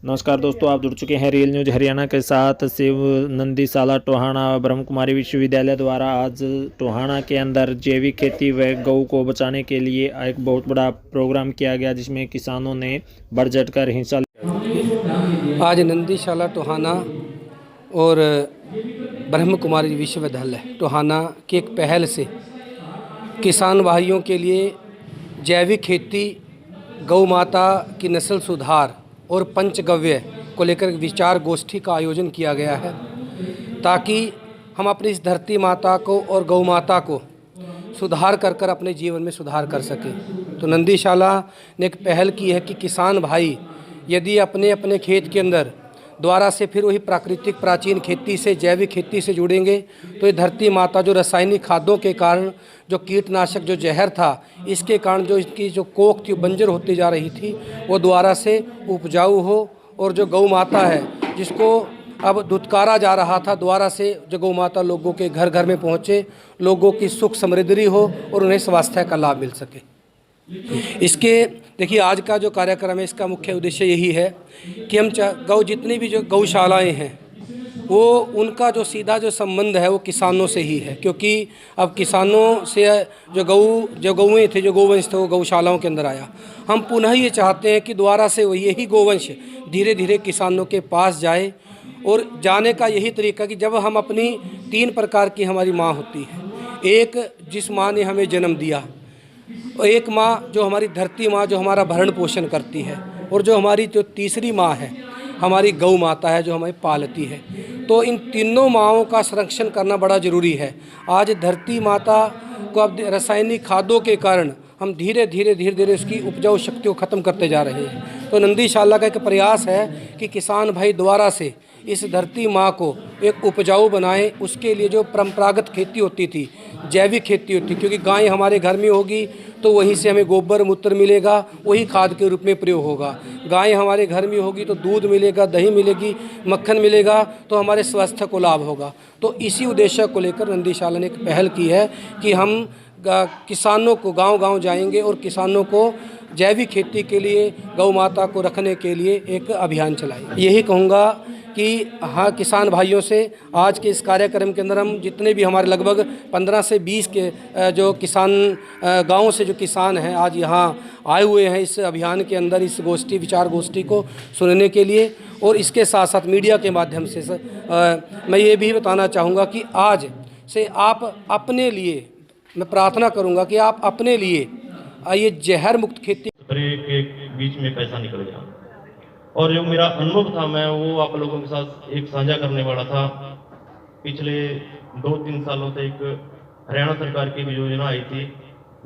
नमस्कार दोस्तों, आप जुड़ चुके हैं रियल न्यूज हरियाणा के साथ। शिव नंदीशाला टोहाना ब्रह्म कुमारी विश्वविद्यालय द्वारा आज टोहाना के अंदर जैविक खेती व गऊ को बचाने के लिए एक बहुत बड़ा प्रोग्राम किया गया, जिसमें किसानों ने बढ़ चढ़कर हिस्सा लिया। आज नंदीशाला टोहाना और ब्रह्म कुमारी विश्वविद्यालय टोहाना की एक पहल से किसान भाइयों के लिए जैविक खेती, गौ माता की नस्ल सुधार और पंचगव्य को लेकर विचार गोष्ठी का आयोजन किया गया है, ताकि हम अपनी इस धरती माता को और गौ माता को सुधार कर अपने जीवन में सुधार कर सकें। तो नंदीशाला ने एक पहल की है कि किसान भाई यदि अपने अपने खेत के अंदर द्वारा से फिर वही प्राकृतिक प्राचीन खेती से, जैविक खेती से जुड़ेंगे, तो ये धरती माता जो रासायनिक खादों के कारण, जो कीटनाशक, जो जहर था, इसके कारण जो इसकी जो कोख थी बंजर होती जा रही थी, वो द्वारा से उपजाऊ हो। और जो गौ माता है जिसको अब दुत्कारा जा रहा था, द्वारा से जो गौ माता लोगों के घर घर में पहुँचे, लोगों की सुख समृद्धि हो और उन्हें स्वास्थ्य का लाभ मिल सके। इसके देखिए, आज का जो कार्यक्रम है इसका मुख्य उद्देश्य यही है कि हम गौ जितनी भी जो गौशालाएं हैं वो उनका जो सीधा जो संबंध है वो किसानों से ही है, क्योंकि अब किसानों से जो गौएँ थे, जो गोवंश थे, वो गौशालाओं के अंदर आया। हम पुनः ये चाहते हैं कि दोबारा से वो यही गोवंश धीरे धीरे किसानों के पास जाए। और जाने का यही तरीका कि जब हम अपनी 3 प्रकार की हमारी माँ होती है, एक जिस माँ ने हमें जन्म दिया, और एक माँ जो हमारी धरती माँ जो हमारा भरण पोषण करती है, और जो हमारी जो तीसरी माँ है हमारी गौ माता है जो हमें पालती है। तो इन तीनों माँओं का संरक्षण करना बड़ा ज़रूरी है। आज धरती माता को अब रासायनिक खादों के कारण हम धीरे धीरे उसकी उपजाऊ शक्ति को ख़त्म करते जा रहे हैं। तो नंदीशाला का एक प्रयास है कि किसान भाई द्वारा से इस धरती माँ को एक उपजाऊ बनाएं। उसके लिए जो परंपरागत खेती होती थी, जैविक खेती होती, क्योंकि गाय हमारे घर में होगी तो वहीं से हमें गोबर मूत्र मिलेगा, वही खाद के रूप में प्रयोग होगा। गाय हमारे घर में होगी तो दूध मिलेगा, दही मिलेगी, मक्खन मिलेगा, तो हमारे स्वास्थ्य को लाभ होगा। तो इसी उद्देश्य को लेकर नंदीशाला ने एक पहल की है कि हम किसानों को गांव-गांव जाएंगे और किसानों को जैविक खेती के लिए, गौ माता को रखने के लिए एक अभियान चलाएंगे। यही कहूँगा कि हाँ, किसान भाइयों से आज के इस कार्यक्रम के अंदर हम जितने भी हमारे लगभग 15 से 20 के जो किसान गाँव से जो किसान हैं आज यहाँ आए हुए हैं इस अभियान के अंदर, इस गोष्ठी, विचार गोष्ठी को सुनने के लिए। और इसके साथ साथ मीडिया के माध्यम से मैं ये भी बताना चाहूँगा कि आज से आप अपने लिए, मैं प्रार्थना करूँगा कि आप अपने लिए ये जहर मुक्त खेती के बीच में कैसा निकल गया। और जो मेरा अनुभव था मैं वो आप लोगों के साथ एक साझा करने वाला था। पिछले 2-3 सालों से एक हरियाणा सरकार की भी योजना आई थी,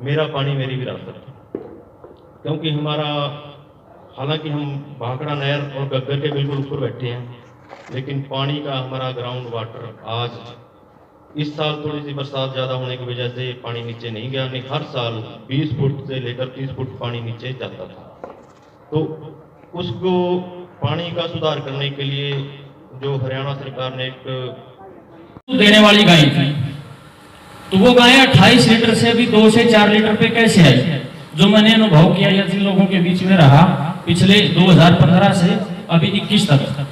मेरा पानी मेरी विरासत। क्योंकि हमारा, हालांकि हम भाखड़ा नहर और गग्गर के बिल्कुल ऊपर बैठे हैं, लेकिन पानी का हमारा ग्राउंड वाटर आज इस साल थोड़ी सी बरसात ज़्यादा होने की वजह से पानी नीचे नहीं गया, नहीं हर साल 20 फुट से लेकर 30 फुट पानी नीचे जाता था। तो उसको पानी का सुधार करने के लिए जो हरियाणा सरकार ने एक देने वाली गाय थी, तो वो गाय 28 लीटर से अभी 2 से 4 लीटर पे कैसे आई, जो मैंने अनुभव किया या जिन लोगों के बीच में रहा पिछले 2015 से अभी 21 तक।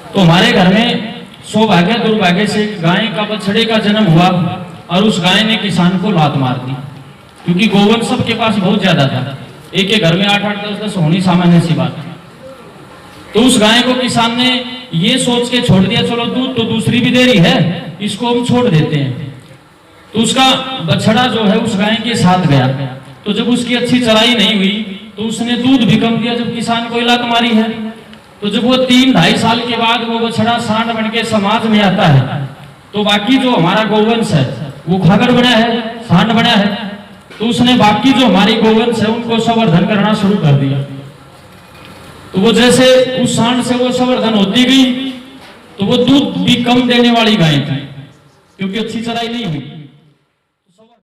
तो हमारे घर में सौभाग्य दुर्भाग्य से गाय का बछड़े का जन्म हुआ और उस गाय ने किसान को लात मार दी, क्योंकि गोवंश सबके पास बहुत ज्यादा था, एक के घर में 8-8, 10-10 होनी सामान्य सी बात है। तो उस गाय को किसान ने ये सोच के छोड़ दिया, चलो दूध तो दूसरी भी दे रही है, इसको हम छोड़ देते हैं। तो उसका बछड़ा जो है उस गाय के साथ गया, तो जब उसकी अच्छी चराई नहीं हुई तो उसने दूध भी कम दिया, जब किसान को लात मारी है। तो जब वो 3-2.5 साल के बाद वो बछड़ा सांड बन के समाज में आता है, तो बाकी जो हमारा गोवंश है वो खागर बना है, सांड बना है, तो उसने बाकी जो हमारी गोवंश है उनको संवर्धन करना शुरू कर दिया। तो वो जैसे उस सांड से वो संवर्धन होती गई, तो वो दूध भी कम देने वाली गाय थी, क्योंकि अच्छी चराई नहीं हुई।